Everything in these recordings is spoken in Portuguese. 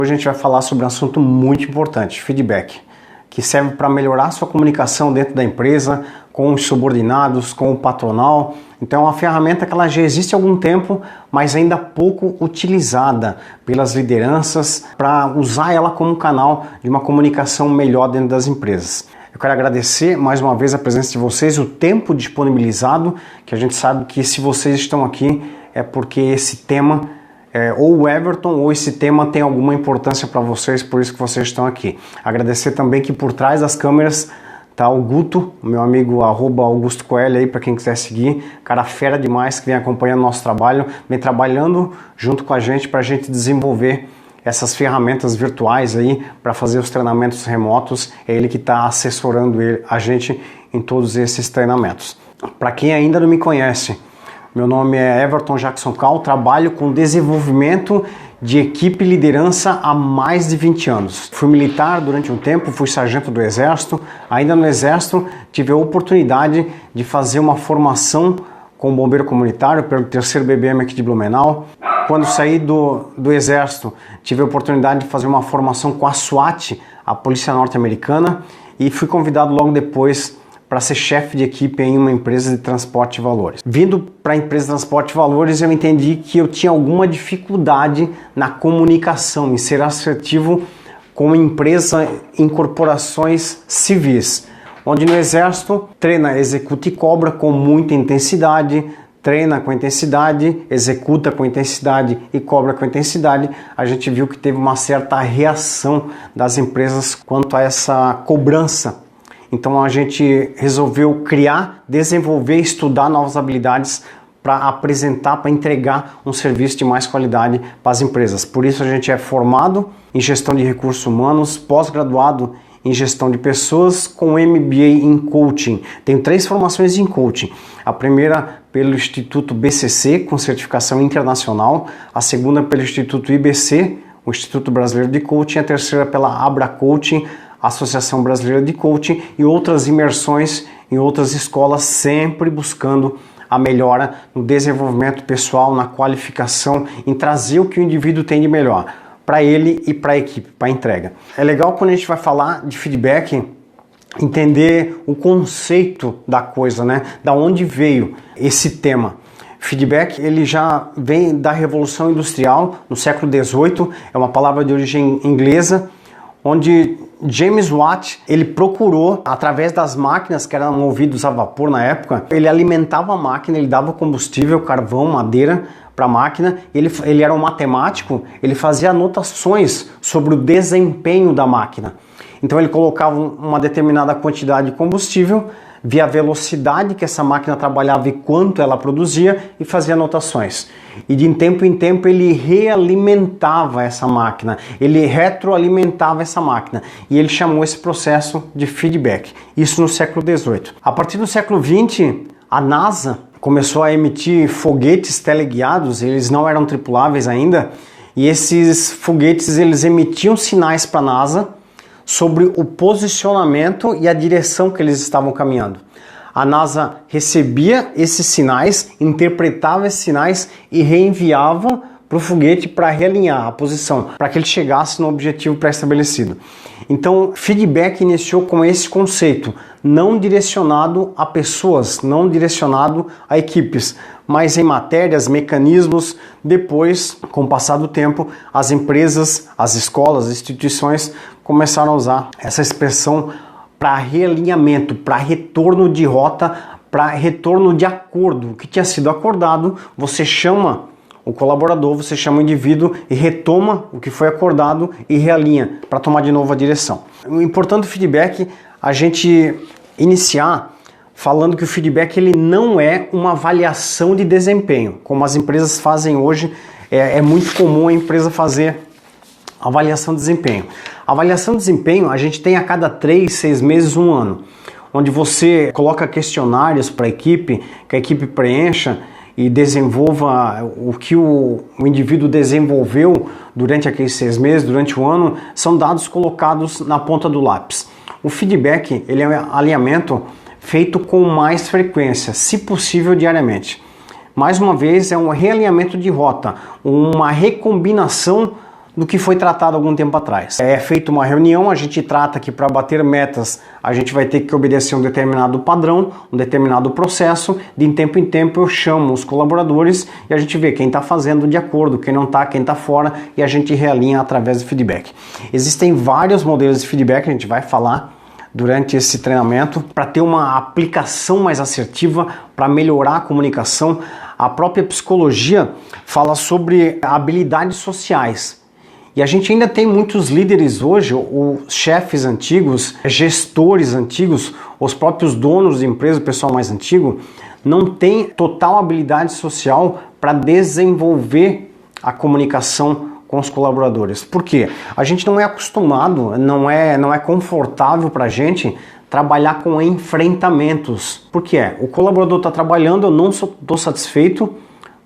Hoje a gente vai falar sobre um assunto muito importante, feedback, que serve para melhorar a sua comunicação dentro da empresa, com os subordinados, com o patronal. Então é uma ferramenta que ela já existe há algum tempo, mas ainda pouco utilizada pelas lideranças para usar ela como canal de uma comunicação melhor dentro das empresas. Eu quero agradecer mais uma vez a presença de vocês, o tempo disponibilizado, que a gente sabe que se vocês estão aqui é porque esse tema, ou o Everton, ou esse tema tem alguma importância para vocês, por isso que vocês estão aqui. Agradecer também que por trás das câmeras tá o Guto, meu amigo @Augusto Coelho aí, para quem quiser seguir, cara fera demais que vem acompanhando o nosso trabalho, vem trabalhando junto com a gente para a gente desenvolver essas ferramentas virtuais aí para fazer os treinamentos remotos. É ele que está assessorando a gente em todos esses treinamentos. Para quem ainda não me conhece, meu nome é Everton Jackson Cal, trabalho com desenvolvimento de equipe e liderança há mais de 20 anos. Fui militar durante um tempo, fui sargento do Exército. Ainda no Exército tive a oportunidade de fazer uma formação com bombeiro comunitário pelo 3º BBM aqui de Blumenau. Quando saí do Exército, tive a oportunidade de fazer uma formação com a SWAT, a Polícia Norte-Americana, e fui convidado logo depois para ser chefe de equipe em uma empresa de transporte de valores. Vindo para a empresa de transporte de valores, eu entendi que eu tinha alguma dificuldade na comunicação, em ser assertivo com uma empresa em corporações civis, onde no Exército treina, executa e cobra com muita intensidade, treina com intensidade, executa com intensidade e cobra com intensidade. A gente viu que teve uma certa reação das empresas quanto a essa cobrança. Então a gente resolveu criar, desenvolver e estudar novas habilidades para apresentar, para entregar um serviço de mais qualidade para as empresas. Por isso a gente é formado em gestão de recursos humanos, pós-graduado em gestão de pessoas, com MBA em coaching. Tenho 3 formações em coaching. A primeira pelo Instituto BCC, com certificação internacional. A segunda pelo Instituto IBC, o Instituto Brasileiro de Coaching. A terceira pela Abra Coaching, Associação Brasileira de Coaching, e outras imersões em outras escolas, sempre buscando a melhora no desenvolvimento pessoal, na qualificação, em trazer o que o indivíduo tem de melhor para ele e para a equipe, para a entrega. É legal quando a gente vai falar de feedback, entender o conceito da coisa, né? Da onde veio esse tema. Feedback, ele já vem da Revolução Industrial, no século XVIII, é uma palavra de origem inglesa, onde James Watt, ele procurou, através das máquinas que eram movidas a vapor na época, ele alimentava a máquina, ele dava combustível, carvão, madeira para a máquina, ele era um matemático, ele fazia anotações sobre o desempenho da máquina. Então ele colocava uma determinada quantidade de combustível, via a velocidade que essa máquina trabalhava e quanto ela produzia, e fazia anotações. E de tempo em tempo ele realimentava essa máquina, ele retroalimentava essa máquina, e ele chamou esse processo de feedback. Isso no século XVIII. A partir do século XX, a NASA começou a emitir foguetes teleguiados, eles não eram tripuláveis ainda, e esses foguetes eles emitiam sinais para a NASA sobre o posicionamento e a direção que eles estavam caminhando. A NASA recebia esses sinais, interpretava esses sinais e reenviava para o foguete para realinhar a posição, para que ele chegasse no objetivo pré-estabelecido. Então, feedback iniciou com esse conceito, não direcionado a pessoas, não direcionado a equipes, mas em matérias, mecanismos. Depois, com o passar do tempo, as empresas, as escolas, as instituições começaram a usar essa expressão para realinhamento, para retorno de rota, para retorno de acordo. O que tinha sido acordado, você chama o colaborador, você chama o indivíduo e retoma o que foi acordado e realinha para tomar de novo a direção. O importante do feedback, a gente iniciar falando que o feedback ele não é uma avaliação de desempenho, como as empresas fazem hoje. É muito comum a empresa fazer avaliação de desempenho. Avaliação de desempenho a gente tem a cada 3, 6 meses, 1 ano, onde você coloca questionários para a equipe, que a equipe preencha e desenvolva o que o indivíduo desenvolveu durante aqueles 6 meses, durante o ano. São dados colocados na ponta do lápis. O feedback ele é um alinhamento feito com mais frequência, se possível diariamente. Mais uma vez, é um realinhamento de rota, uma recombinação do que foi tratado algum tempo atrás. É feita uma reunião, a gente trata que para bater metas a gente vai ter que obedecer um determinado padrão, um determinado processo. De tempo em tempo eu chamo os colaboradores e a gente vê quem está fazendo de acordo, quem não está, quem está fora, e a gente realinha através do feedback. Existem vários modelos de feedback, a gente vai falar durante esse treinamento, para ter uma aplicação mais assertiva, para melhorar a comunicação. A própria psicologia fala sobre habilidades sociais. E a gente ainda tem muitos líderes hoje, os chefes antigos, gestores antigos, os próprios donos de empresa, o pessoal mais antigo, não tem total habilidade social para desenvolver a comunicação com os colaboradores. Por quê? A gente não é acostumado, não é confortável para a gente trabalhar com enfrentamentos. Por quê? O colaborador está trabalhando, eu não estou satisfeito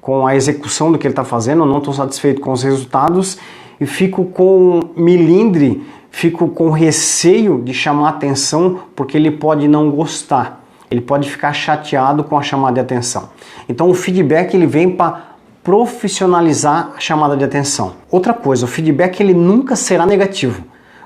com a execução do que ele está fazendo, eu não estou satisfeito com os resultados e fico com milindre, fico com receio de chamar atenção porque ele pode não gostar, ele pode ficar chateado com a chamada de atenção. Então o feedback ele vem para profissionalizar a chamada de atenção. Outra coisa, o feedback ele nunca será negativo.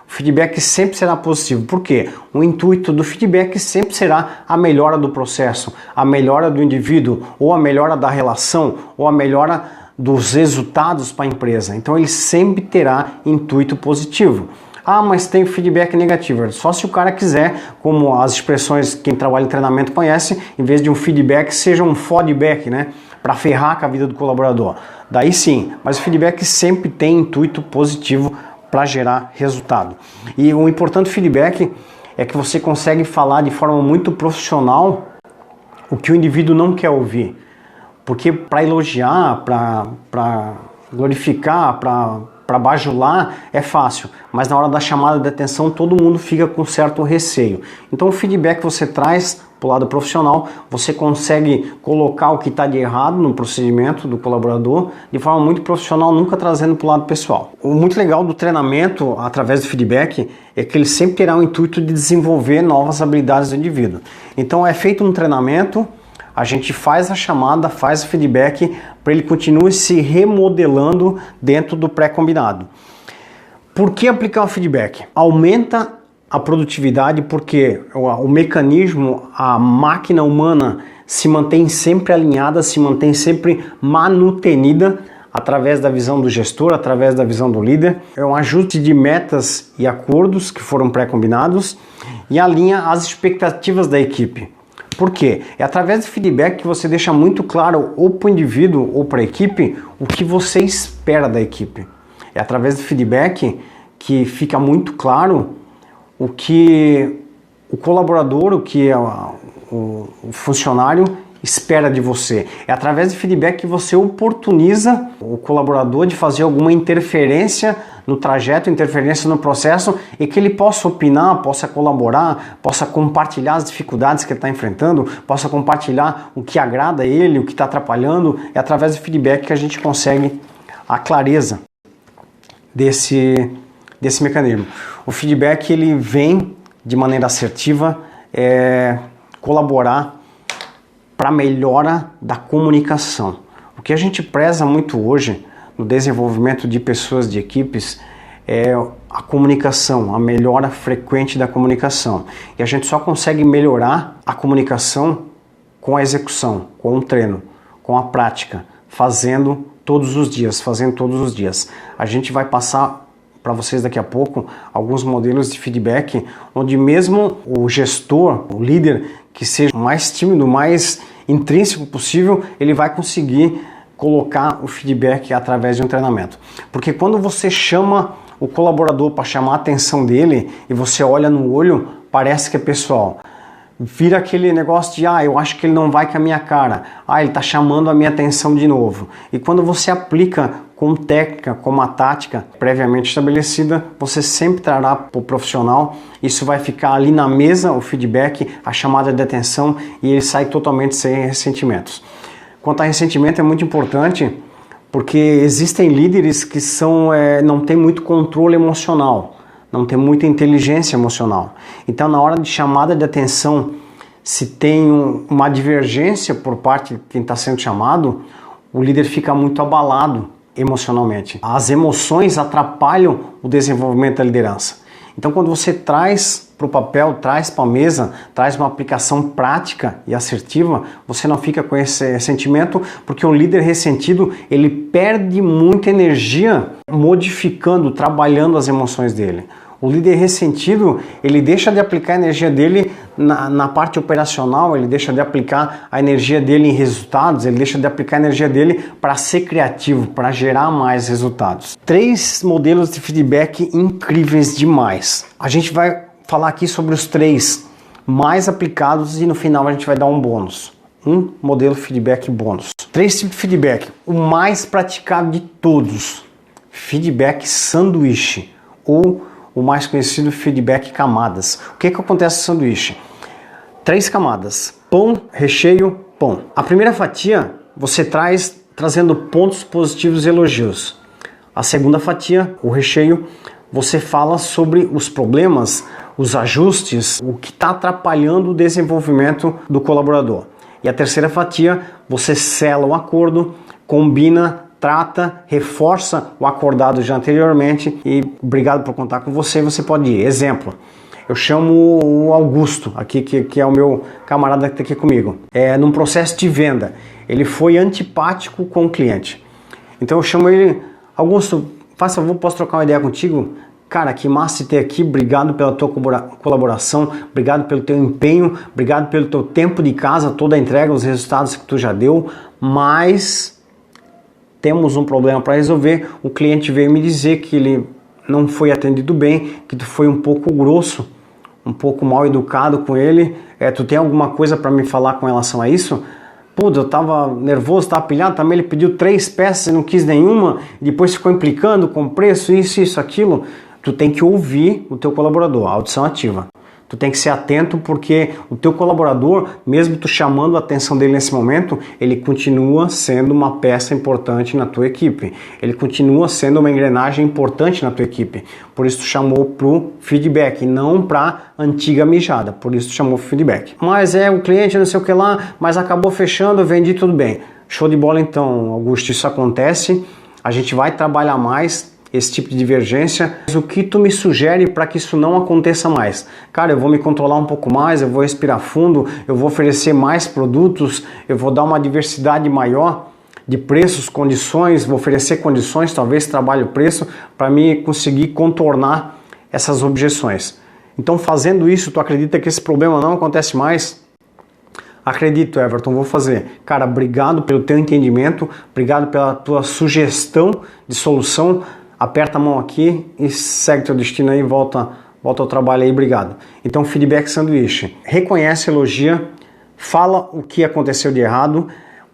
O feedback sempre será positivo. Por quê? O intuito do feedback sempre será a melhora do processo, a melhora do indivíduo, ou a melhora da relação, ou a melhora dos resultados para a empresa. Então ele sempre terá intuito positivo. Ah, mas tem feedback negativo. Só se o cara quiser, como as expressões quem trabalha em treinamento conhece, em vez de um feedback, seja um fodback, né? Para ferrar com a vida do colaborador. Daí sim, mas o feedback sempre tem intuito positivo para gerar resultado. E o importante do feedback é que você consegue falar de forma muito profissional o que o indivíduo não quer ouvir. Porque para elogiar, para glorificar, para bajular é fácil, mas na hora da chamada de atenção todo mundo fica com certo receio. Então o feedback você traz para o lado profissional, você consegue colocar o que está de errado no procedimento do colaborador de forma muito profissional, nunca trazendo para o lado pessoal. O muito legal do treinamento através do feedback é que ele sempre terá o intuito de desenvolver novas habilidades do indivíduo. Então é feito um treinamento, a gente faz a chamada, faz o feedback para ele continue se remodelando dentro do pré-combinado. Por que aplicar o feedback? Aumenta a produtividade porque o mecanismo, a máquina humana se mantém sempre alinhada, se mantém sempre manutenida através da visão do gestor, através da visão do líder. É um ajuste de metas e acordos que foram pré-combinados e alinha as expectativas da equipe. Por quê? É através do feedback que você deixa muito claro ou para o indivíduo ou para a equipe o que você espera da equipe. É através do feedback que fica muito claro o que o colaborador, o que o funcionário espera de você. É através do feedback que você oportuniza o colaborador de fazer alguma interferência no trajeto, interferência no processo e que ele possa opinar, possa colaborar, possa compartilhar as dificuldades que ele está enfrentando, possa compartilhar o que agrada a ele, o que está atrapalhando. É através do feedback que a gente consegue a clareza desse mecanismo. O feedback ele vem de maneira assertiva colaborar para a melhora da comunicação. O que a gente preza muito hoje no desenvolvimento de pessoas, de equipes, é a comunicação, a melhora frequente da comunicação. E a gente só consegue melhorar a comunicação com a execução, com o treino, com a prática, fazendo todos os dias. A gente vai passar para vocês daqui a pouco alguns modelos de feedback onde mesmo o gestor, o líder que seja mais tímido, mais intrínseco possível, ele vai conseguir colocar o feedback através de um treinamento. Porque quando você chama o colaborador para chamar a atenção dele e você olha no olho, parece que é pessoal. Vira aquele negócio de, eu acho que ele não vai com a minha cara. Ele está chamando a minha atenção de novo. E quando você aplica com técnica, com uma tática previamente estabelecida, você sempre trará para o profissional. Isso vai ficar ali na mesa, o feedback, a chamada de atenção, e ele sai totalmente sem ressentimentos. Quanto a ressentimento é muito importante, porque existem líderes que não têm muito controle emocional, não tem muita inteligência emocional. Então, na hora de chamada de atenção, se tem uma divergência por parte de quem está sendo chamado, o líder fica muito abalado, emocionalmente. As emoções atrapalham o desenvolvimento da liderança. Então, quando você traz para o papel, traz para a mesa, traz uma aplicação prática e assertiva, você não fica com esse ressentimento, porque o líder ressentido, ele perde muita energia modificando, trabalhando as emoções dele. O líder ressentido, ele deixa de aplicar a energia dele na parte operacional, ele deixa de aplicar a energia dele em resultados, ele deixa de aplicar a energia dele para ser criativo, para gerar mais resultados. 3 modelos de feedback incríveis demais. A gente vai falar aqui sobre os 3 mais aplicados e no final a gente vai dar um bônus. Um modelo feedback bônus. 3 tipos de feedback. O mais praticado de todos, feedback sanduíche, ou o mais conhecido feedback camadas. O que acontece no sanduíche? 3 camadas: pão, recheio, pão. A primeira fatia você trazendo pontos positivos e elogios. A segunda fatia, o recheio, você fala sobre os problemas, os ajustes, o que está atrapalhando o desenvolvimento do colaborador. E a terceira fatia, você sela o acordo, combina, trata, reforça o acordado já anteriormente e obrigado por contar com você, você pode ir. Exemplo, eu chamo o Augusto, aqui que é o meu camarada que está aqui comigo. Num processo de venda, ele foi antipático com o cliente. Então eu chamo ele: Augusto, faz favor, posso trocar uma ideia contigo? Cara, que massa ter aqui, obrigado pela tua colaboração, obrigado pelo teu empenho, obrigado pelo teu tempo de casa, toda a entrega, os resultados que tu já deu, mas temos um problema para resolver. O cliente veio me dizer que ele não foi atendido bem, que tu foi um pouco grosso, um pouco mal educado com ele. Tu tem alguma coisa para me falar com relação a isso? Pô, eu tava nervoso, tava pilhado, também ele pediu 3 peças e não quis nenhuma, depois ficou implicando com preço, isso, aquilo. Tu tem que ouvir o teu colaborador, a audição ativa. Tu tem que ser atento, porque o teu colaborador, mesmo tu chamando a atenção dele nesse momento, ele continua sendo uma peça importante na tua equipe. Ele continua sendo uma engrenagem importante na tua equipe. Por isso tu chamou pro feedback, não pra antiga mijada. Por isso tu chamou pro feedback. Mas o cliente não sei o que lá, mas acabou fechando, eu vendi, tudo bem. Show de bola então, Augusto, isso acontece. A gente vai trabalhar mais esse tipo de divergência. Mas o que tu me sugere para que isso não aconteça mais? Cara, eu vou me controlar um pouco mais, eu vou respirar fundo, eu vou oferecer mais produtos, eu vou dar uma diversidade maior de preços, condições, vou oferecer condições, talvez trabalhe o preço, para me conseguir contornar essas objeções. Então, fazendo isso, tu acredita que esse problema não acontece mais? Acredito, Everton, vou fazer. Cara, obrigado pelo teu entendimento, obrigado pela tua sugestão de solução. Aperta a mão aqui e segue teu destino aí, volta ao trabalho aí, obrigado. Então, feedback sanduíche. Reconhece, elogia, fala o que aconteceu de errado,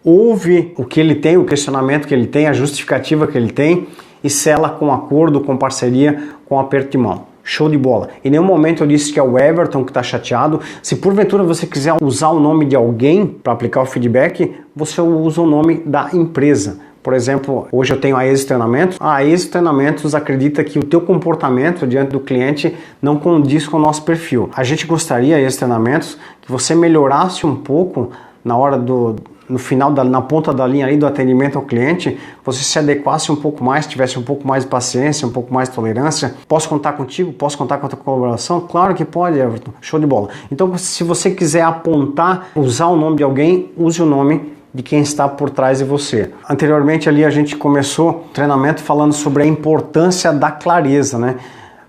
ouve o que ele tem, o questionamento que ele tem, a justificativa que ele tem e sela com acordo, com parceria, com aperto de mão. Show de bola. Em nenhum momento eu disse que é o Everton que está chateado. Se porventura você quiser usar o nome de alguém para aplicar o feedback, você usa o nome da empresa. Por exemplo, hoje eu tenho a Êxito Treinamentos. A Êxito Treinamentos acredita que o teu comportamento diante do cliente não condiz com o nosso perfil. A gente gostaria, a Êxito Treinamentos, que você melhorasse um pouco na hora no final, na ponta da linha ali do atendimento ao cliente, você se adequasse um pouco mais, tivesse um pouco mais de paciência, um pouco mais de tolerância. Posso contar contigo? Posso contar com a tua colaboração? Claro que pode, Everton. Show de bola. Então, se você quiser apontar, usar o nome de alguém, use o nome de quem está por trás de você. Anteriormente ali a gente começou o treinamento falando sobre a importância da clareza, né,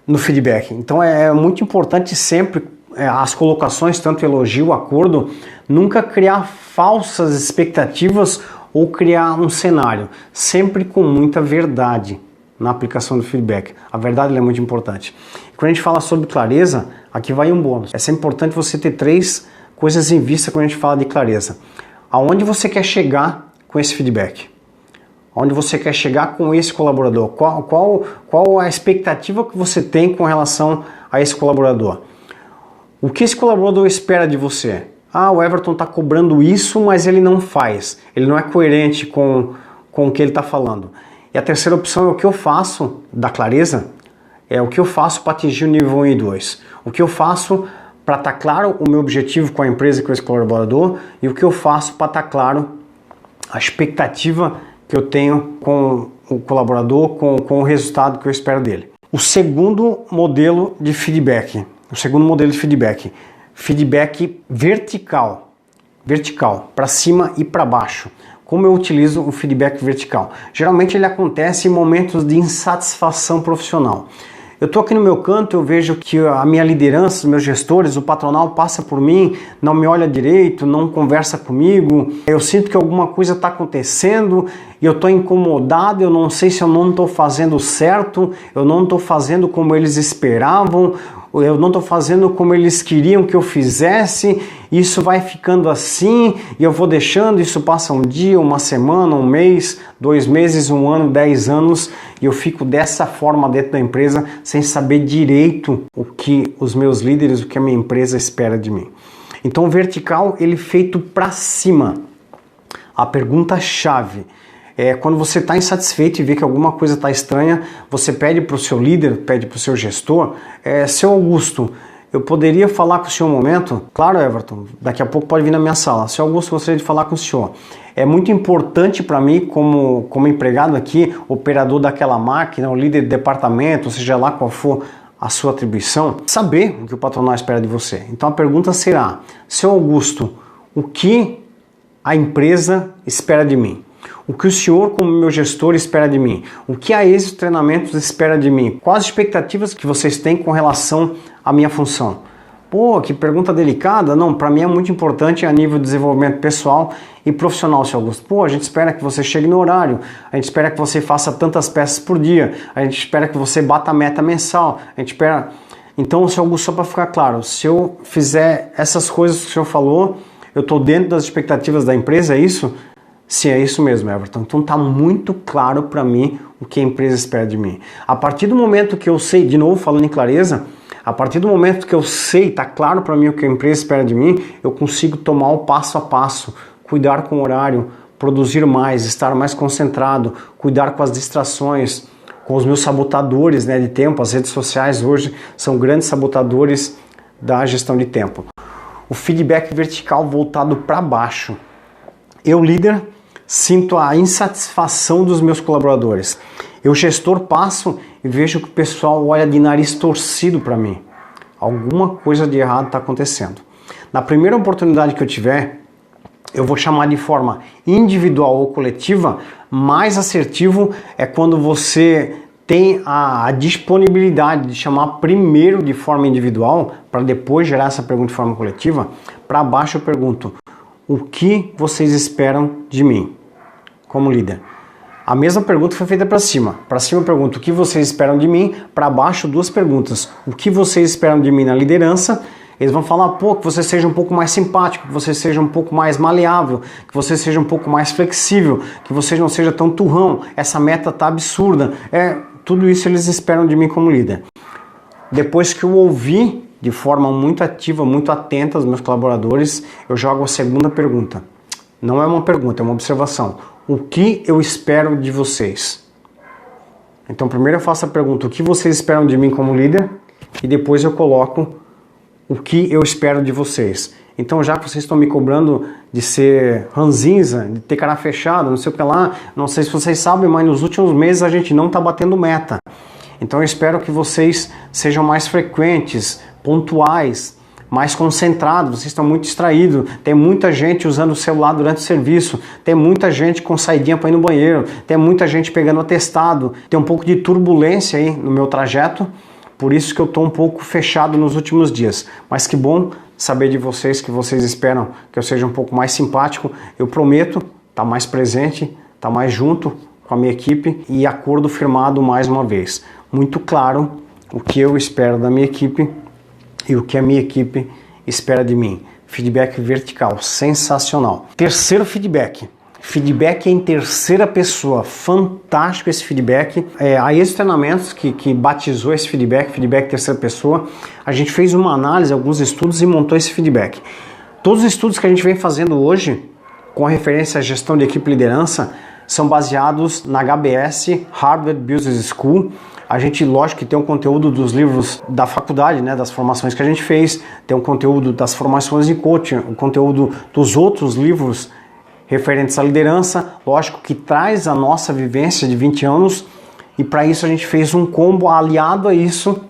no feedback. Então é muito importante sempre as colocações, tanto elogio, acordo, nunca criar falsas expectativas ou criar um cenário, sempre com muita verdade na aplicação do feedback. A verdade é muito importante. Quando a gente fala sobre clareza, aqui vai um bônus. É sempre importante você ter 3 coisas em vista quando a gente fala de clareza. Aonde você quer chegar com esse feedback? Onde você quer chegar com esse colaborador? Qual a expectativa que você tem com relação a esse colaborador? O que esse colaborador espera de você? O Everton está cobrando isso, mas ele não faz. Ele não é coerente com o que ele está falando. E a terceira opção é o que eu faço da clareza. É o que eu faço para atingir o nível 1 e 2. O que eu faço para estar claro o meu objetivo com a empresa e com esse colaborador, e o que eu faço para estar claro a expectativa que eu tenho com o colaborador com o resultado que eu espero dele. O segundo modelo de feedback, feedback vertical, para cima e para baixo. Como eu utilizo o feedback vertical? Geralmente ele acontece em momentos de insatisfação profissional. Eu estou aqui no meu canto, eu vejo que a minha liderança, os meus gestores, o patronal passa por mim, não me olha direito, não conversa comigo, eu sinto que alguma coisa está acontecendo e eu estou incomodado, eu não sei se eu não estou fazendo certo, eu não estou fazendo como eles esperavam, eu não estou fazendo como eles queriam que eu fizesse, isso vai ficando assim e eu vou deixando, isso passa um dia, uma semana, um mês, 2 meses, 1 ano, 10 anos e eu fico dessa forma dentro da empresa sem saber direito o que os meus líderes, o que a minha empresa espera de mim. Então o vertical, ele é feito para cima. A pergunta-chave é quando você está insatisfeito e vê que alguma coisa está estranha, você pede para o seu líder, pede para o seu gestor, seu Augusto, eu poderia falar com o senhor um momento? Claro, Everton, daqui a pouco pode vir na minha sala. Seu Augusto, gostaria de falar com o senhor. É muito importante para mim, como empregado aqui, operador daquela máquina, o líder de departamento, seja lá qual for a sua atribuição, saber o que o patronal espera de você. Então a pergunta será, seu Augusto, o que a empresa espera de mim? O que o senhor, como meu gestor, espera de mim? O que a Êxito Treinamentos espera de mim? Quais as expectativas que vocês têm com relação à minha função? Pô, que pergunta delicada. Não, para mim é muito importante a nível de desenvolvimento pessoal e profissional, seu Augusto. Pô, a gente espera que você chegue no horário, a gente espera que você faça tantas peças por dia, a gente espera que você bata a meta mensal, a gente espera... Então, seu Augusto, só para ficar claro, se eu fizer essas coisas que o senhor falou, eu estou dentro das expectativas da empresa, é isso? Sim, é isso mesmo, Everton. Então tá muito claro para mim o que a empresa espera de mim. A partir do momento que eu sei, de novo falando em clareza, a partir do momento que eu sei, tá claro para mim o que a empresa espera de mim, eu consigo tomar o passo a passo, cuidar com o horário, produzir mais, estar mais concentrado, cuidar com as distrações, com os meus sabotadores, né, de tempo. As redes sociais hoje são grandes sabotadores da gestão de tempo. O feedback vertical voltado para baixo. Eu, líder, sinto a insatisfação dos meus colaboradores. Eu, gestor, passo e vejo que o pessoal olha de nariz torcido para mim. Alguma coisa de errado está acontecendo. Na primeira oportunidade que eu tiver, eu vou chamar de forma individual ou coletiva. Mais assertivo é quando você tem a disponibilidade de chamar primeiro de forma individual, para depois gerar essa pergunta de forma coletiva. Para baixo eu pergunto, o que vocês esperam de mim como líder? A mesma pergunta foi feita para cima. Para cima eu pergunto o que vocês esperam de mim, para baixo 2 perguntas. O que vocês esperam de mim na liderança? Eles vão falar, pô, que você seja um pouco mais simpático, que você seja um pouco mais maleável, que você seja um pouco mais flexível, que você não seja tão turrão, essa meta tá absurda. Tudo isso eles esperam de mim como líder. Depois que eu ouvi de forma muito ativa, muito atenta aos meus colaboradores, eu jogo a segunda pergunta. Não é uma pergunta, é uma observação. O que eu espero de vocês? Então primeiro eu faço a pergunta, o que vocês esperam de mim como líder? E depois eu coloco o que eu espero de vocês. Então já que vocês estão me cobrando de ser ranzinza, de ter cara fechada, não sei o que lá, não sei se vocês sabem, mas nos últimos meses a gente não está batendo meta. Então eu espero que vocês sejam mais frequentes, pontuais, mais concentrados. Vocês estão muito distraídos, tem muita gente usando o celular durante o serviço, tem muita gente com saidinha para ir no banheiro, tem muita gente pegando atestado, tem um pouco de turbulência aí no meu trajeto, por isso que eu estou um pouco fechado nos últimos dias. Mas que bom saber de vocês que vocês esperam que eu seja um pouco mais simpático. Eu prometo estar mais presente, estar mais junto com a minha equipe e acordo firmado mais uma vez. Muito claro o que eu espero da minha equipe e o que a minha equipe espera de mim. Feedback vertical, sensacional. Terceiro feedback. Feedback em terceira pessoa, fantástico esse feedback. A Êxito Treinamentos que batizou esse feedback terceira pessoa, a gente fez uma análise, alguns estudos e montou esse feedback. Todos os estudos que a gente vem fazendo hoje, com a referência à gestão de equipe e liderança, são baseados na HBS, Harvard Business School. A gente, lógico, que tem um conteúdo dos livros da faculdade, né, das formações que a gente fez, tem um conteúdo das formações de coaching, o conteúdo dos outros livros referentes à liderança, lógico que traz a nossa vivência de 20 anos, e para isso a gente fez um combo aliado a isso,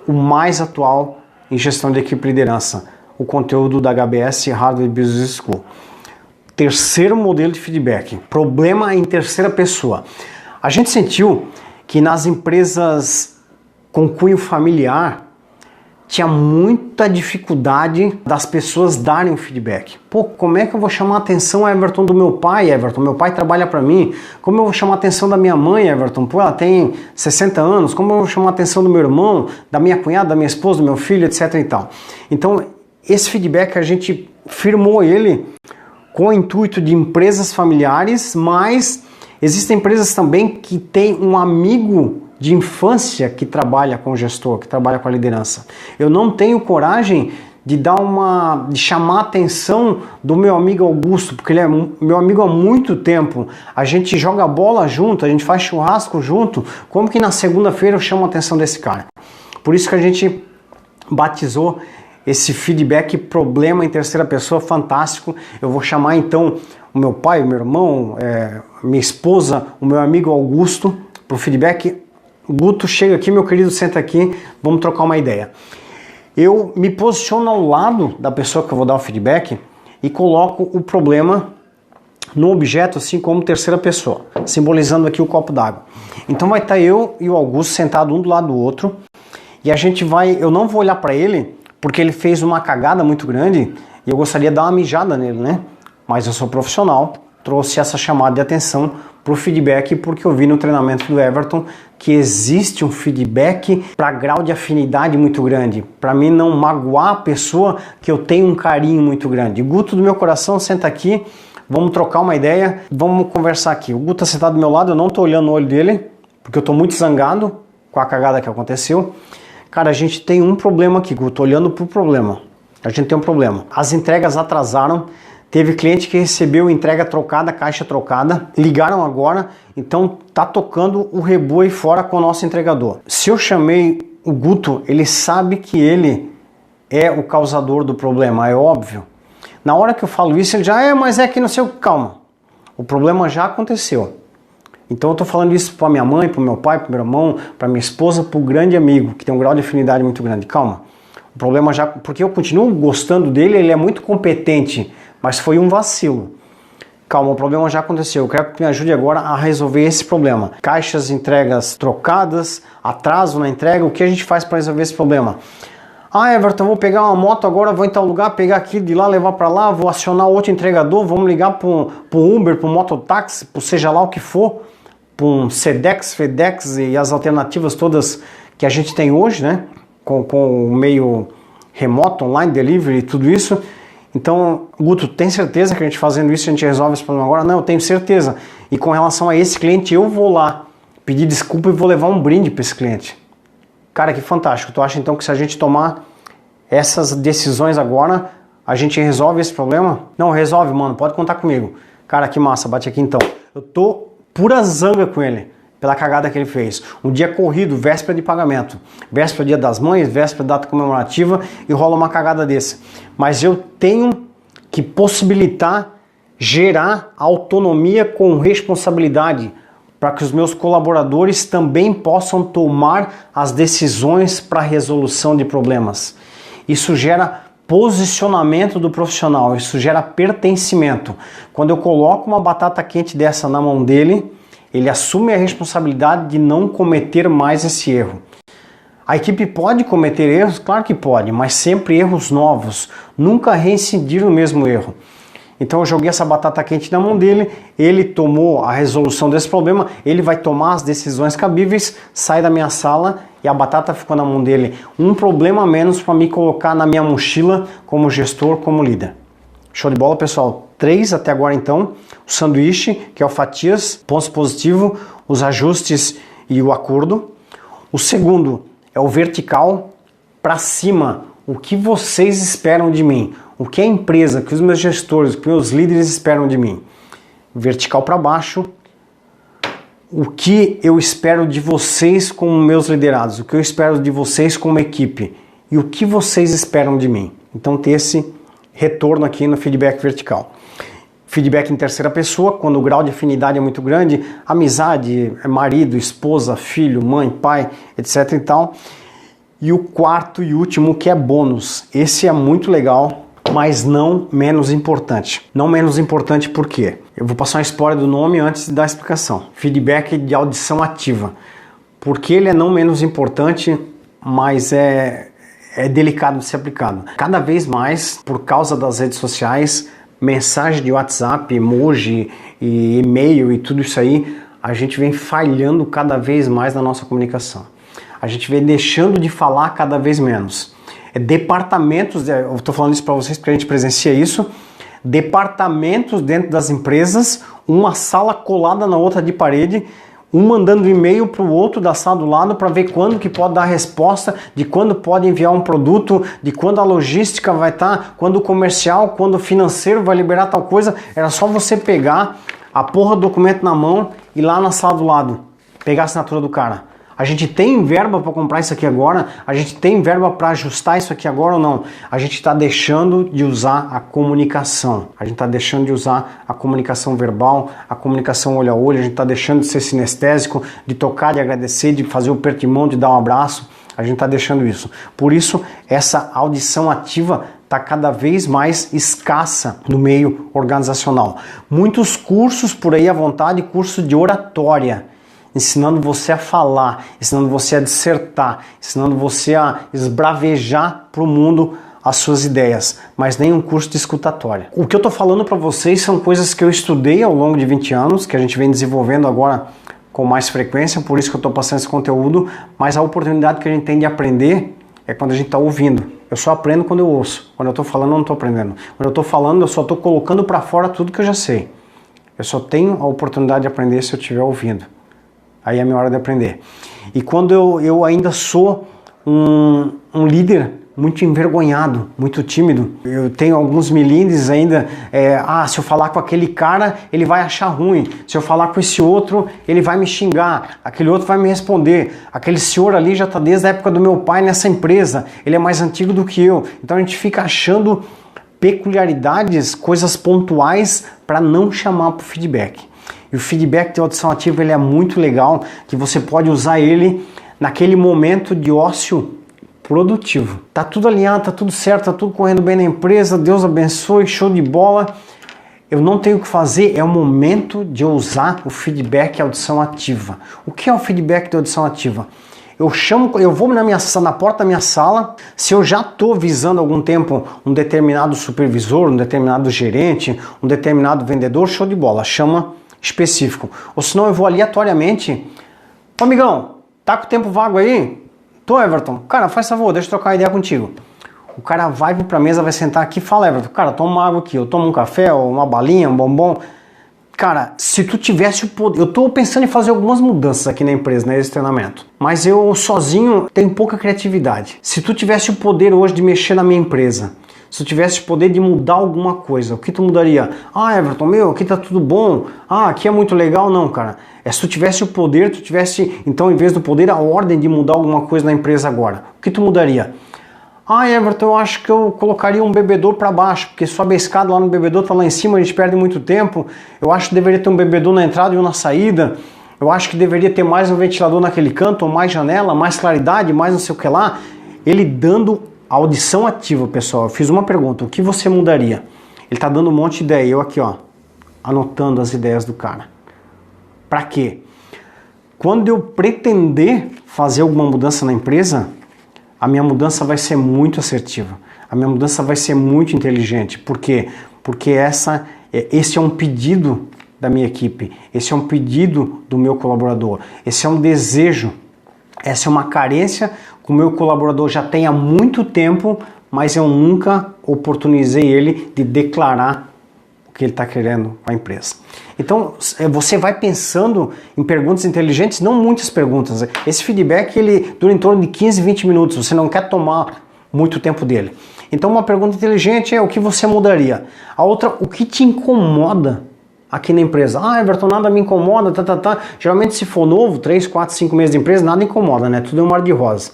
o mais atual em gestão de equipe e liderança, o conteúdo da HBS Harvard Business School. Terceiro modelo de feedback, problema em terceira pessoa. A gente sentiu que nas empresas com cunho familiar tinha muita dificuldade das pessoas darem feedback. Pô, como é que eu vou chamar a atenção, Everton, do meu pai, Everton? Meu pai trabalha para mim. Como eu vou chamar a atenção da minha mãe, Everton? Pô, ela tem 60 anos. Como eu vou chamar a atenção do meu irmão, da minha cunhada, da minha esposa, do meu filho, etc e tal. Então, esse feedback a gente firmou ele com o intuito de empresas familiares, mas existem empresas também que têm um amigo de infância que trabalha com o gestor, que trabalha com a liderança. Eu não tenho coragem de de chamar a atenção do meu amigo Augusto, porque ele é meu amigo há muito tempo. A gente joga bola junto, a gente faz churrasco junto. Como que na segunda-feira eu chamo a atenção desse cara? Por isso que a gente batizou esse feedback problema em terceira pessoa, fantástico. Eu vou chamar então o meu pai, o meu irmão, minha esposa, o meu amigo Augusto para o feedback. Guto, chega aqui, meu querido, senta aqui, vamos trocar uma ideia. Eu me posiciono ao lado da pessoa que eu vou dar o feedback e coloco o problema no objeto, assim como terceira pessoa, simbolizando aqui o copo d'água. Então vai estar eu e o Augusto sentados um do lado do outro e a gente eu não vou olhar para ele porque ele fez uma cagada muito grande e eu gostaria de dar uma mijada nele, né? Mas eu sou profissional, trouxe essa chamada de atenção para o feedback porque eu vi no treinamento do Everton que existe um feedback para grau de afinidade muito grande, para mim não magoar a pessoa que eu tenho um carinho muito grande. Guto do meu coração, senta aqui, vamos trocar uma ideia, vamos conversar aqui. O Guto está sentado do meu lado, eu não estou olhando no olho dele, porque eu estou muito zangado com a cagada que aconteceu. Cara, a gente tem um problema aqui, Guto, olhando para o problema. A gente tem um problema. As entregas atrasaram. Teve cliente que recebeu entrega trocada, caixa trocada, ligaram agora, então tá tocando o rebu aí fora com o nosso entregador. Se eu chamei o Guto, ele sabe que ele é o causador do problema, é óbvio. Na hora que eu falo isso, ele já mas é que não sei o que, calma. O problema já aconteceu. Então eu tô falando isso para minha mãe, para meu pai, para meu irmão, para minha esposa, para o grande amigo, que tem um grau de afinidade muito grande. Calma. O problema já, porque eu continuo gostando dele, ele é muito competente, mas foi um vacilo. Calma, o problema já aconteceu. Eu quero que me ajude agora a resolver esse problema. Caixas, entregas trocadas, atraso na entrega, o que a gente faz para resolver esse problema? Everton, vou pegar uma moto agora, vou em tal lugar, pegar aquilo de lá, levar para lá, vou acionar outro entregador, vamos ligar para o Uber, para o mototáxi, para seja lá o que for, para um Sedex, FedEx e as alternativas todas que a gente tem hoje, né? Com o meio remoto, online, delivery e tudo isso. Então, Guto, tem certeza que a gente fazendo isso a gente resolve esse problema agora? Não, eu tenho certeza. E com relação a esse cliente, eu vou lá pedir desculpa e vou levar um brinde para esse cliente. Cara, que fantástico. Tu acha então que se a gente tomar essas decisões agora, a gente resolve esse problema? Não, resolve, mano, pode contar comigo. Cara, que massa, bate aqui então. Eu tô pura zanga com ele pela cagada que ele fez. Um dia corrido, véspera de pagamento, véspera Dia das Mães, véspera data comemorativa e rola uma cagada desse. Mas eu tenho que possibilitar gerar autonomia com responsabilidade para que os meus colaboradores também possam tomar as decisões para a resolução de problemas. Isso gera posicionamento do profissional, isso gera pertencimento. Quando eu coloco uma batata quente dessa na mão dele, ele assume a responsabilidade de não cometer mais esse erro. A equipe pode cometer erros? Claro que pode, mas sempre erros novos. Nunca reincidir no mesmo erro. Então eu joguei essa batata quente na mão dele, ele tomou a resolução desse problema, ele vai tomar as decisões cabíveis, sai da minha sala e a batata ficou na mão dele. Um problema a menos para me colocar na minha mochila como gestor, como líder. Show de bola, pessoal. 3 até agora então, o sanduíche, que é o fatias, pontos positivos, os ajustes e o acordo. O segundo é o vertical para cima, o que vocês esperam de mim, o que a empresa, que os meus gestores, que os meus líderes esperam de mim. Vertical para baixo, o que eu espero de vocês como meus liderados, o que eu espero de vocês como equipe e o que vocês esperam de mim. Então ter esse retorno aqui no feedback vertical. Feedback em terceira pessoa, quando o grau de afinidade é muito grande, amizade, marido, esposa, filho, mãe, pai, etc e tal. E o quarto e último, que é bônus. Esse é muito legal, mas não menos importante. Não menos importante por quê? Eu vou passar uma história do nome antes de dar a explicação. Feedback de audição ativa. Porque ele é não menos importante, mas é delicado de ser aplicado. Cada vez mais, por causa das redes sociais, mensagem de WhatsApp, emoji, e e-mail e tudo isso aí, a gente vem falhando cada vez mais na nossa comunicação. A gente vem deixando de falar cada vez menos. Departamentos, eu estou falando isso para vocês porque a gente presencia isso, departamentos dentro das empresas, uma sala colada na outra de parede, um mandando e-mail para o outro da sala do lado para ver quando que pode dar a resposta, de quando pode enviar um produto, de quando a logística vai estar, quando o comercial, quando o financeiro vai liberar tal coisa. Era só você pegar a porra do documento na mão e ir lá na sala do lado, pegar a assinatura do cara. A gente tem verba para comprar isso aqui agora? A gente tem verba para ajustar isso aqui agora ou não? A gente está deixando de usar a comunicação. A gente está deixando de usar a comunicação verbal, a comunicação olho a olho. A gente está deixando de ser sinestésico, de tocar, de agradecer, de fazer o aperto de mão, de dar um abraço. A gente está deixando isso. Por isso, essa audição ativa está cada vez mais escassa no meio organizacional. Muitos cursos por aí à vontade, curso de oratória, ensinando você a falar, ensinando você a dissertar, ensinando você a esbravejar para o mundo as suas ideias, mas nem um curso de escutatória. O que eu estou falando para vocês são coisas que eu estudei ao longo de 20 anos, que a gente vem desenvolvendo agora com mais frequência, por isso que eu estou passando esse conteúdo, mas a oportunidade que a gente tem de aprender é quando a gente está ouvindo. Eu só aprendo quando eu ouço. Quando eu estou falando, eu não estou aprendendo. Quando eu estou falando, eu só estou colocando para fora tudo que eu já sei. Eu só tenho a oportunidade de aprender se eu estiver ouvindo. Aí é a minha hora de aprender. E quando eu ainda sou um líder muito envergonhado, muito tímido, eu tenho alguns milindres ainda, se eu falar com aquele cara, ele vai achar ruim, se eu falar com esse outro, ele vai me xingar, aquele outro vai me responder, aquele senhor ali já está desde a época do meu pai nessa empresa, ele é mais antigo do que eu, então a gente fica achando peculiaridades, coisas pontuais para não chamar para o feedback. E o feedback de audição ativa ele é muito legal, que você pode usar ele naquele momento de ócio produtivo. Tá tudo alinhado, tá tudo certo, tá tudo correndo bem na empresa, Deus abençoe, show de bola. Eu não tenho o que fazer, é o momento de eu usar o feedback de audição ativa. O que é o feedback de audição ativa? Eu vou na porta da minha sala, se eu já estou visando há algum tempo um determinado supervisor, um determinado gerente, um determinado vendedor, show de bola, chama específico. Ou senão eu vou aleatoriamente, ô amigão, tá com o tempo vago aí? Tô, Everton. Cara, faz favor, deixa eu trocar ideia contigo. O cara vai pra mesa, vai sentar aqui e fala, Everton, cara, toma uma água aqui, eu tomo um café, ou uma balinha, um bombom. Cara, se tu tivesse o poder... Eu tô pensando em fazer algumas mudanças aqui na empresa, nesse treinamento. Mas eu sozinho tenho pouca criatividade. Se tu tivesse o poder hoje de mexer na minha empresa, se tu tivesse o poder de mudar alguma coisa, o que tu mudaria? Ah, Everton, aqui tá tudo bom. Ah, aqui é muito legal. Não, cara. Se tu tivesse o poder, então, em vez do poder, a ordem de mudar alguma coisa na empresa agora. O que tu mudaria? Ah, Everton, eu acho que eu colocaria um bebedouro para baixo, porque sobe a escada lá no bebedouro, tá lá em cima, a gente perde muito tempo. Eu acho que deveria ter um bebedouro na entrada e um na saída. Eu acho que deveria ter mais um ventilador naquele canto, ou mais janela, mais claridade, mais não sei o que lá. Ele dando audição ativa, pessoal. Eu fiz uma pergunta, o que você mudaria? Ele tá dando um monte de ideia, eu aqui, ó, anotando as ideias do cara. Para quê? Quando eu pretender fazer alguma mudança na empresa, a minha mudança vai ser muito assertiva. A minha mudança vai ser muito inteligente. Por quê? Porque esse é um pedido da minha equipe. Esse é um pedido do meu colaborador. Esse é um desejo. Essa é uma carência que o meu colaborador já tem há muito tempo, mas eu nunca oportunizei ele de declarar o que ele está querendo com a empresa. Então, você vai pensando em perguntas inteligentes, não muitas perguntas. Esse feedback ele dura em torno de 15, 20 minutos, você não quer tomar muito tempo dele. Então, uma pergunta inteligente é o que você mudaria. A outra, o que te incomoda aqui na empresa? Ah, Everton, nada me incomoda, Geralmente, se for novo, 3, 4, 5 meses de empresa, nada incomoda, né? Tudo é um mar de rosa.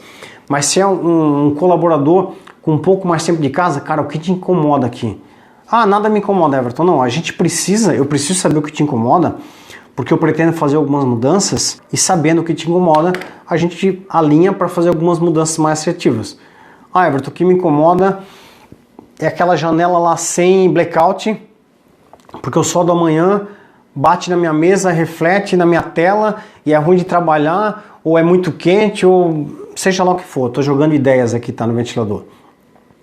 Mas se é um colaborador com um pouco mais tempo de casa, cara, o que te incomoda aqui? Ah, nada me incomoda, Everton. Não, eu preciso saber o que te incomoda, porque eu pretendo fazer algumas mudanças e sabendo o que te incomoda, a gente alinha para fazer algumas mudanças mais assertivas. Ah, Everton, o que me incomoda é aquela janela lá sem blackout, porque o sol da manhã bate na minha mesa, reflete na minha tela e é ruim de trabalhar, ou é muito quente, ou seja lá o que for. Estou jogando ideias aqui, tá, no ventilador.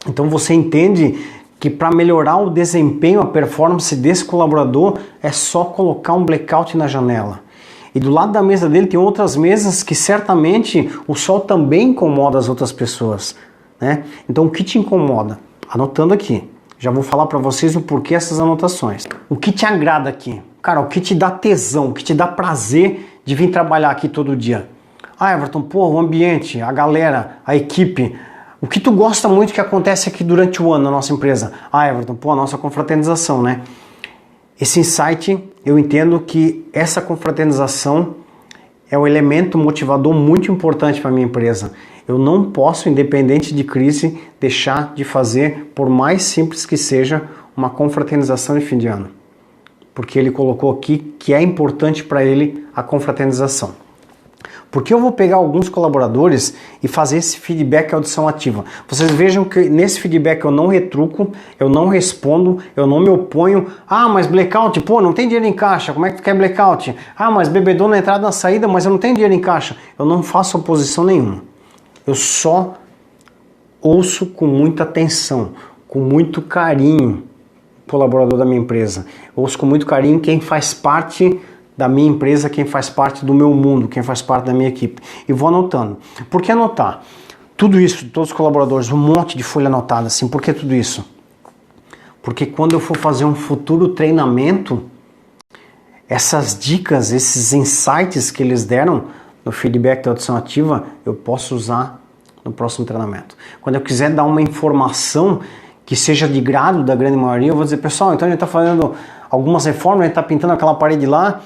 Então você entende que para melhorar o desempenho, a performance desse colaborador, é só colocar um blackout na janela. E do lado da mesa dele tem outras mesas que certamente o sol também incomoda as outras pessoas, né? Então o que te incomoda? Anotando aqui. Já vou falar para vocês o porquê essas anotações. O que te agrada aqui? Cara, o que te dá tesão, o que te dá prazer de vir trabalhar aqui todo dia? Ah, Everton, pô, o ambiente, a galera, a equipe. O que tu gosta muito que acontece aqui durante o ano na nossa empresa? Ah, Everton, pô, a nossa confraternização, né? Esse insight, eu entendo que essa confraternização é um elemento motivador muito importante para a minha empresa. Eu não posso, independente de crise, deixar de fazer, por mais simples que seja, uma confraternização de fim de ano. Porque ele colocou aqui que é importante para ele a confraternização. Porque eu vou pegar alguns colaboradores e fazer esse feedback audição ativa. Vocês vejam que nesse feedback eu não retruco, eu não respondo, eu não me oponho. Ah, mas blackout, pô, não tem dinheiro em caixa, como é que tu quer blackout? Ah, mas bebedouro na entrada e na saída, mas eu não tenho dinheiro em caixa. Eu não faço oposição nenhuma. Eu só ouço com muita atenção, com muito carinho o colaborador da minha empresa. Eu ouço com muito carinho quem faz parte da minha empresa, quem faz parte do meu mundo, quem faz parte da minha equipe. E vou anotando. Por que anotar? Tudo isso, todos os colaboradores, um monte de folha anotada assim. Por que tudo isso? Porque quando eu for fazer um futuro treinamento, essas dicas, esses insights que eles deram no feedback da audição ativa, eu posso usar no próximo treinamento. Quando eu quiser dar uma informação que seja de grado da grande maioria, eu vou dizer, pessoal, então a gente está fazendo algumas reformas, a gente está pintando aquela parede lá,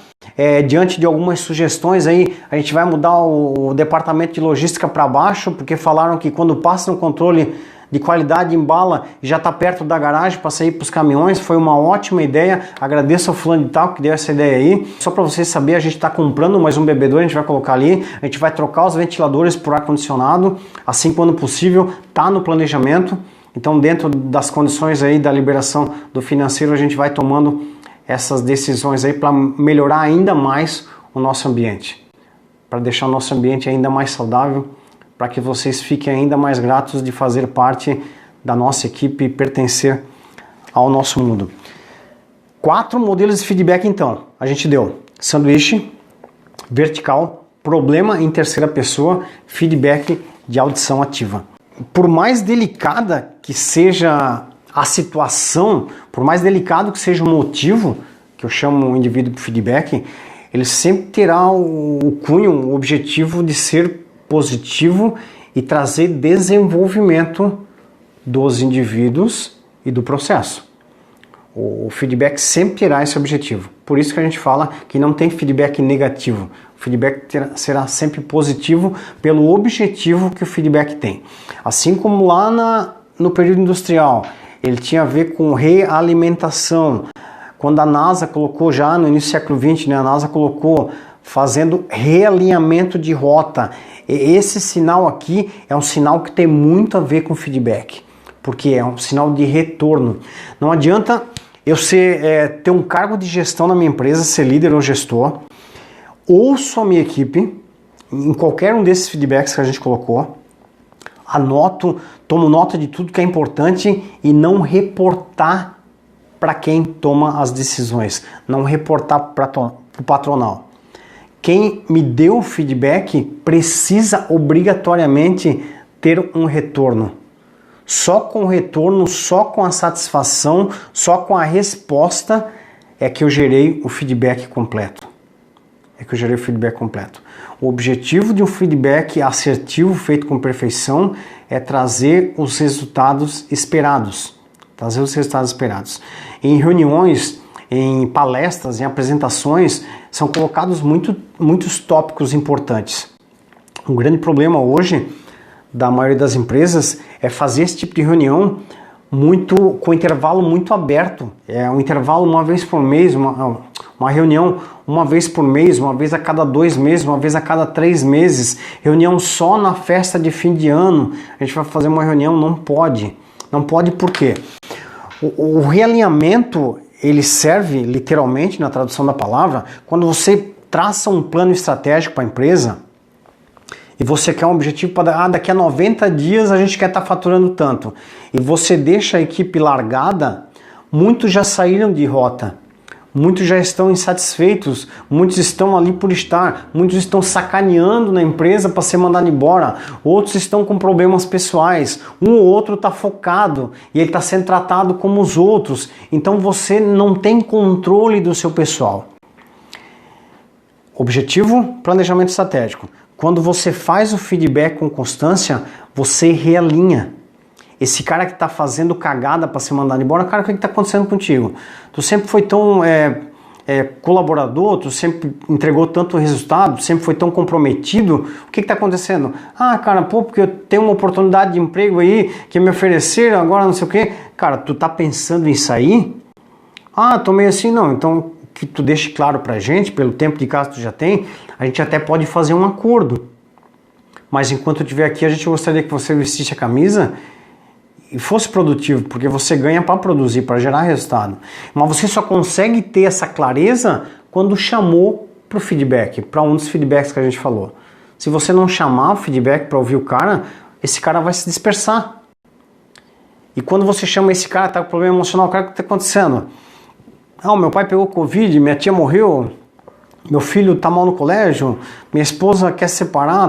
diante de algumas sugestões aí, a gente vai mudar o departamento de logística para baixo, porque falaram que quando passa no controle de qualidade embala, já está perto da garagem para sair para os caminhões, foi uma ótima ideia, agradeço ao fulano de tal que deu essa ideia aí. Só para vocês saberem, a gente está comprando mais um bebedouro, a gente vai colocar ali, a gente vai trocar os ventiladores por ar-condicionado, assim quando possível, está no planejamento. Então dentro das condições aí da liberação do financeiro, a gente vai tomando essas decisões aí para melhorar ainda mais o nosso ambiente, para deixar o nosso ambiente ainda mais saudável, para que vocês fiquem ainda mais gratos de fazer parte da nossa equipe e pertencer ao nosso mundo. 4 modelos de feedback então. A gente deu sanduíche, vertical, problema em terceira pessoa, feedback de audição ativa. Por mais delicada que seja a situação, por mais delicado que seja o motivo que eu chamo o indivíduo de feedback, ele sempre terá o cunho, o objetivo de ser positivo e trazer desenvolvimento dos indivíduos e do processo. O feedback sempre terá esse objetivo. Por isso que a gente fala que não tem feedback negativo. O feedback será sempre positivo pelo objetivo que o feedback tem. Assim como lá no período industrial, ele tinha a ver com realimentação. Quando a NASA colocou já no início do século XX, né, a NASA colocou fazendo realinhamento de rota. Esse sinal aqui é um sinal que tem muito a ver com feedback, porque é um sinal de retorno. Não adianta eu ter um cargo de gestão na minha empresa, ser líder ou gestor, ouço a minha equipe, em qualquer um desses feedbacks que a gente colocou, anoto, tomo nota de tudo que é importante e não reportar para quem toma as decisões, não reportar para o patronal. Quem me deu o feedback precisa obrigatoriamente ter um retorno. Só com o retorno, só com a satisfação, só com a resposta é que eu gerei o feedback completo. O objetivo de um feedback assertivo feito com perfeição é trazer os resultados esperados. Em reuniões, em palestras, em apresentações, são colocados muitos tópicos importantes. Um grande problema hoje da maioria das empresas é fazer esse tipo de reunião com intervalo muito aberto. É um intervalo uma vez por mês, uma reunião uma vez por mês, uma vez a cada 2 meses, uma vez a cada 3 meses. Reunião só na festa de fim de ano. A gente vai fazer uma reunião, não pode. Não pode por quê? O realinhamento, ele serve literalmente, na tradução da palavra, quando você traça um plano estratégico para a empresa e você quer um objetivo para daqui a 90 dias a gente quer estar faturando tanto, e você deixa a equipe largada, muitos já saíram de rota, muitos já estão insatisfeitos, muitos estão ali por estar, muitos estão sacaneando na empresa para ser mandado embora, outros estão com problemas pessoais, um ou outro está focado e ele está sendo tratado como os outros, então você não tem controle do seu pessoal. Objetivo, planejamento estratégico. Quando você faz o feedback com constância, você realinha. Esse cara que está fazendo cagada para ser mandado embora, cara, o que está acontecendo contigo? Tu sempre foi tão colaborador, tu sempre entregou tanto resultado, tu sempre foi tão comprometido, o que está acontecendo? Ah, cara, porque eu tenho uma oportunidade de emprego aí, que me ofereceram, agora não sei o quê. Cara, tu tá pensando em sair? Ah, tô meio assim, não, então que tu deixe claro pra gente, pelo tempo de casa que tu já tem, a gente até pode fazer um acordo. Mas enquanto eu estiver aqui, a gente gostaria que você vestisse a camisa e fosse produtivo, porque você ganha para produzir, para gerar resultado. Mas você só consegue ter essa clareza quando chamou para o feedback, para um dos feedbacks que a gente falou. Se você não chamar o feedback para ouvir o cara, esse cara vai se dispersar. E quando você chama esse cara, tá com problema emocional, cara, o que está acontecendo? Ah, meu pai pegou Covid, minha tia morreu, meu filho tá mal no colégio, minha esposa quer se separar,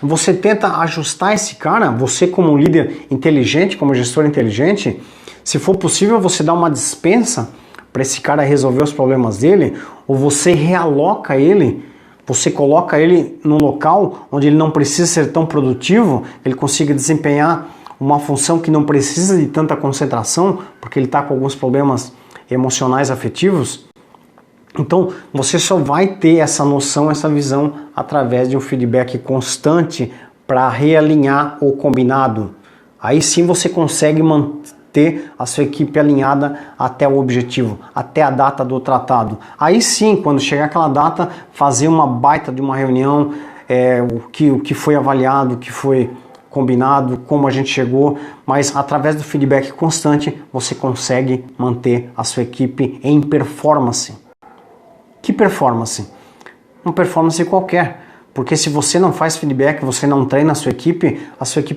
Você tenta ajustar esse cara, você como líder inteligente, como gestor inteligente, se for possível você dá uma dispensa para esse cara resolver os problemas dele, ou você realoca ele, você coloca ele num local onde ele não precisa ser tão produtivo, ele consiga desempenhar uma função que não precisa de tanta concentração, porque ele está com alguns problemas emocionais, afetivos. Então, você só vai ter essa noção, essa visão através de um feedback constante para realinhar o combinado. Aí sim você consegue manter a sua equipe alinhada até o objetivo, até a data do tratado. Aí sim, quando chegar aquela data, fazer uma baita de uma reunião, o que foi avaliado, o que foi combinado, como a gente chegou, mas através do feedback constante você consegue manter a sua equipe em performance. Que performance? Uma performance qualquer, porque se você não faz feedback, você não treina a sua equipe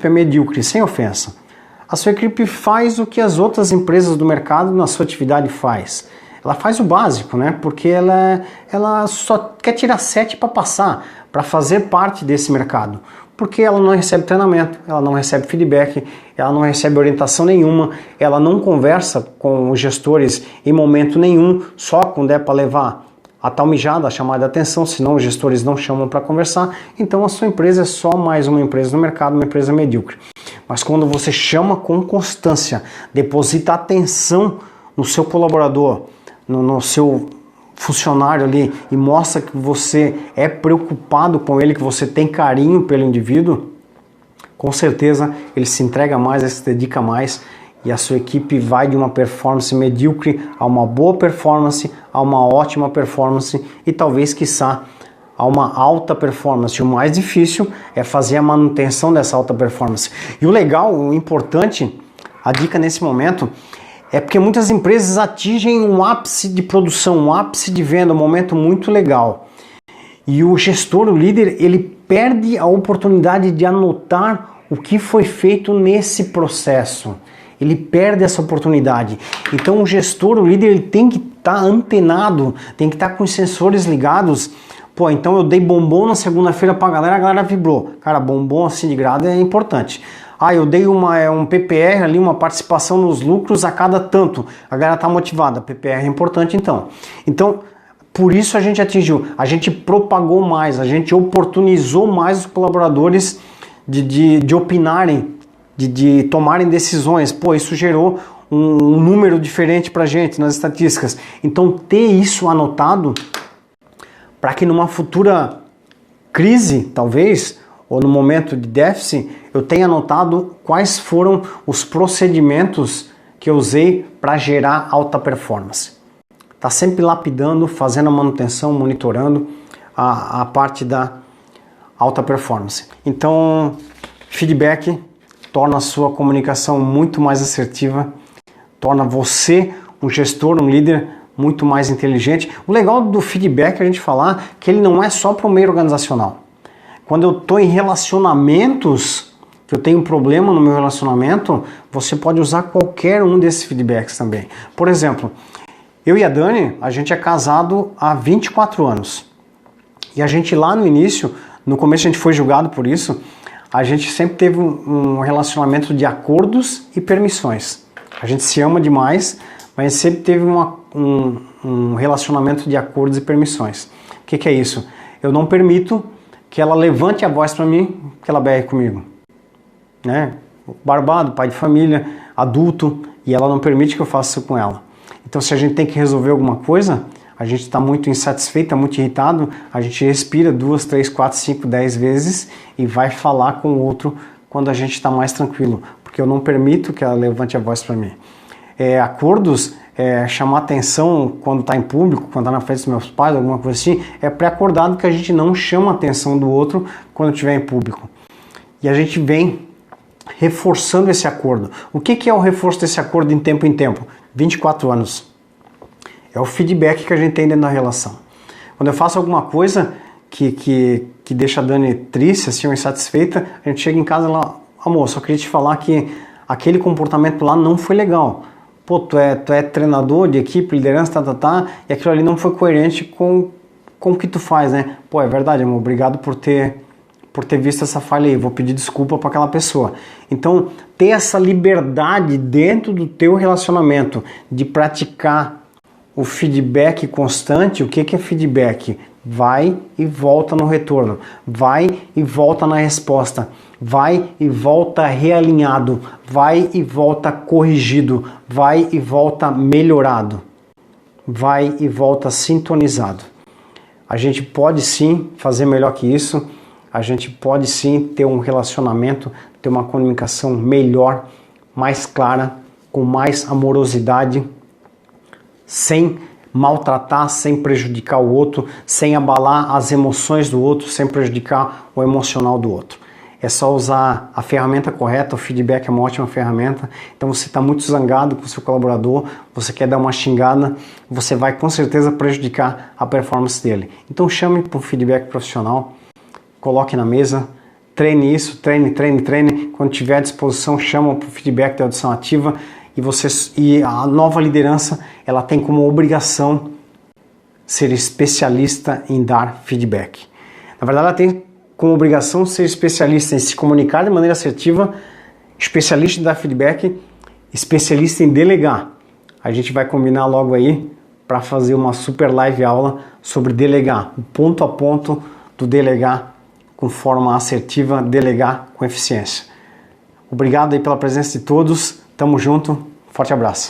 é medíocre, sem ofensa. A sua equipe faz o que as outras empresas do mercado na sua atividade faz. Ela faz o básico, né? Porque ela só quer tirar 7 para passar, para fazer parte desse mercado. Porque ela não recebe treinamento, ela não recebe feedback, ela não recebe orientação nenhuma, ela não conversa com os gestores em momento nenhum, só quando é para levar a tal mijada, a chamada de atenção, senão os gestores não chamam para conversar, então a sua empresa é só mais uma empresa no mercado, uma empresa medíocre. Mas quando você chama com constância, deposita atenção no seu colaborador, no seu funcionário ali e mostra que você é preocupado com ele, que você tem carinho pelo indivíduo, com certeza ele se entrega mais, ele se dedica mais e a sua equipe vai de uma performance medíocre a uma boa performance, a uma ótima performance e talvez, quiçá, a uma alta performance. O mais difícil é fazer a manutenção dessa alta performance. E o legal, o importante, a dica nesse momento, é porque muitas empresas atingem um ápice de produção, um ápice de venda, um momento muito legal. E o gestor, o líder, ele perde a oportunidade de anotar o que foi feito nesse processo. Ele perde essa oportunidade. Então o gestor, o líder, ele tem que estar antenado, tem que estar com os sensores ligados. Pô, então eu dei bombom na segunda-feira pra galera, a galera vibrou. Cara, bombom assim de grado é importante. Ah, eu dei um PPR ali, uma participação nos lucros a cada tanto. A galera tá motivada, PPR é importante então. Então, por isso a gente atingiu, a gente propagou mais, a gente oportunizou mais os colaboradores de opinarem, de tomarem decisões. Pô, isso gerou um número diferente pra gente nas estatísticas. Então, ter isso anotado para que numa futura crise, talvez, ou no momento de déficit, eu tenho anotado quais foram os procedimentos que eu usei para gerar alta performance. Está sempre lapidando, fazendo a manutenção, monitorando a parte da alta performance. Então, feedback torna a sua comunicação muito mais assertiva, torna você um gestor, um líder muito mais inteligente. O legal do feedback é a gente falar que ele não é só para o meio organizacional. Quando eu estou em relacionamentos, que eu tenho um problema no meu relacionamento, você pode usar qualquer um desses feedbacks também. Por exemplo, eu e a Dani, a gente é casado há 24 anos. E a gente lá no início, no começo a gente foi julgado por isso, a gente sempre teve um relacionamento de acordos e permissões. A gente se ama demais, mas a gente sempre teve um relacionamento de acordos e permissões. O que é isso? Eu não permito que ela levante a voz para mim, que ela berre comigo. Né? Barbado, pai de família, adulto, e ela não permite que eu faça isso com ela. Então, se a gente tem que resolver alguma coisa, a gente está muito insatisfeito, muito irritado, a gente respira 2, 3, 4, 5, 10 vezes e vai falar com o outro quando a gente está mais tranquilo, porque eu não permito que ela levante a voz para mim. Acordos, chamar atenção quando está em público, quando está na frente dos meus pais, alguma coisa assim, é pré-acordado que a gente não chama a atenção do outro quando estiver em público. E a gente vem reforçando esse acordo. O que é o reforço desse acordo em tempo? 24 anos. É o feedback que a gente tem dentro da relação. Quando eu faço alguma coisa que deixa a Dani triste, assim, ou insatisfeita, a gente chega em casa e ela, amor, só queria te falar que aquele comportamento lá não foi legal. Pô, tu é treinador de equipe, liderança, e aquilo ali não foi coerente com o que tu faz, né? Pô, é verdade, amor, obrigado por ter visto essa falha aí, vou pedir desculpa para aquela pessoa. Então, ter essa liberdade dentro do teu relacionamento de praticar o feedback constante. O que é feedback? Vai e volta no retorno, vai e volta na resposta, vai e volta realinhado, vai e volta corrigido, vai e volta melhorado, vai e volta sintonizado. A gente pode sim fazer melhor que isso, a gente pode sim ter um relacionamento, ter uma comunicação melhor, mais clara, com mais amorosidade, sem maltratar, sem prejudicar o outro, sem abalar as emoções do outro, sem prejudicar o emocional do outro. É só usar a ferramenta correta, o feedback é uma ótima ferramenta. Então você está muito zangado com o seu colaborador, você quer dar uma xingada, você vai com certeza prejudicar a performance dele. Então chame para um feedback profissional, coloque na mesa, treine isso, treine. Quando tiver à disposição, chama para o feedback de audição ativa. E a nova liderança, ela tem como obrigação ser especialista em dar feedback. Na verdade, ela tem como obrigação ser especialista em se comunicar de maneira assertiva, especialista em dar feedback, especialista em delegar. A gente vai combinar logo aí para fazer uma super live aula sobre delegar, o ponto a ponto do delegar com forma assertiva, delegar com eficiência. Obrigado aí pela presença de todos. Tamo junto, forte abraço.